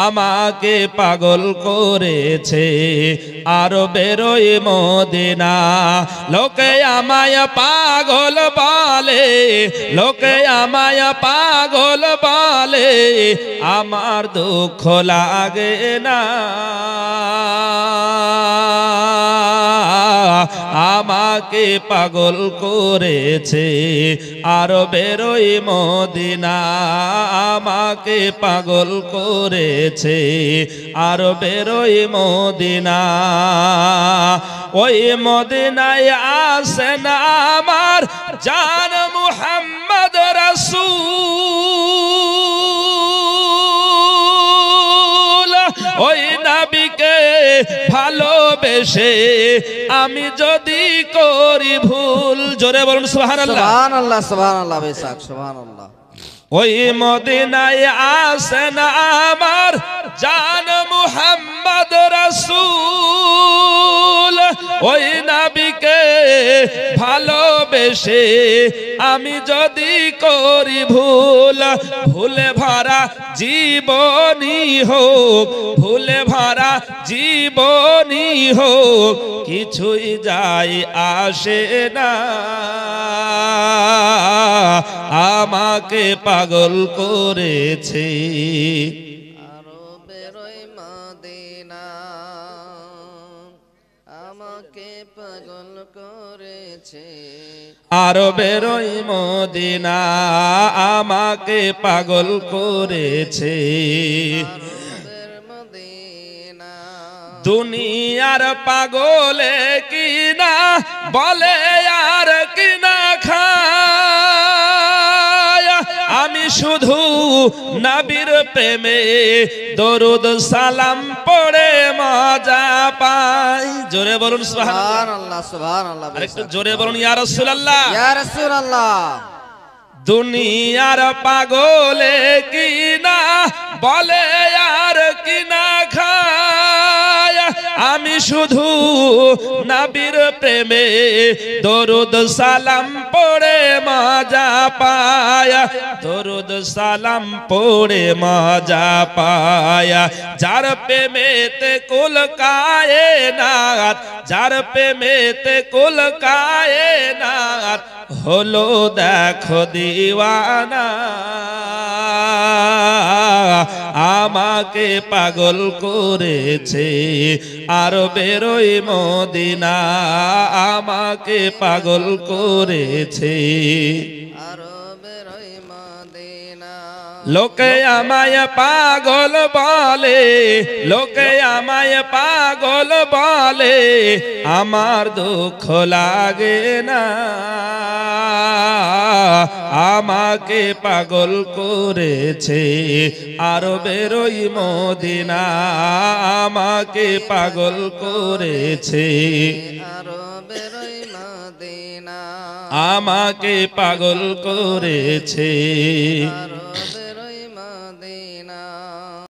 আমাকে পাগল করেছে আরবের ওই মদিনা। লোকে আমায় পাগল বলে, লোকে আমায় পাগল বলে, আমার দুঃখ লাগে না। আমাকে পাগল করেছে আরবের ওই মদিনা। আমাকে পাগল করেছে আরবের ওই মদিনা। ওই মদিনায় আসেন আমার জান মুহাম্মদ রাসূল। ওই নবীকে ভালোবেসে আমি যদি করি ভুল, জোরে বলুন সুবহানাল্লাহ। সুবহানাল্লাহ সুবহানাল্লাহ বেশক সুবহানাল্লাহ। ওই মদিনায় আসেন আমার জান মুহাম্মদ রাসূল। ওই নবীকে ভালোবেসে আমি যদি করি ভুল, ভুলে ভরা জীবনী হোক, ভুলে ভরা জীবনী হোক, কিছুই যায় আসে না। আমাকে পাগল করেছে আরবের ওই মদিনা। আমাকে পাগল করেছে আরবের ওই মদিনা। আমাকে পাগল করেছে আরবের মদিনা। দুনিয়ার পাগলে কিনা বলে আর কিনা খায়, আমি শুধু নবীর প্রেমে দরুদ সালাম পড়ে মজা পাই। জোরে বলুন সুবহানাল্লাহ সুবহানাল্লাহ। আরেকটু জোরে বলুন ইয়া রাসূলুল্লাহ। ইয়া রাসূলুল্লাহ। দুনিয়ার পাগলে কিনা বলে আর কিনা খায়, আমি শুধু নবীর প্রেমে দরুদ সালাম পড়ে মজা পায়, দরুদ সালাম পড়ে মজা পায়। যার প্রেমেতে কুল কায়নাত, যার প্রেমেতে কুল কায়নাত হলো দেখো দিওয়ানা। আমাকে পাগল করেছে আরবের ওই মদিনা। আমাকে পাগল করেছে আরবের ওই মদিনা। লোকে আমায় পাগল বলে, লোকে আমায় পাগল বলে, আমার দুঃখ লাগে না। আমাকে পাগল করেছে আরবের ওই মদিনা। আমাকে পাগল করেছে আরবের ওই মদিনা। আমাকে পাগল করেছে আরবের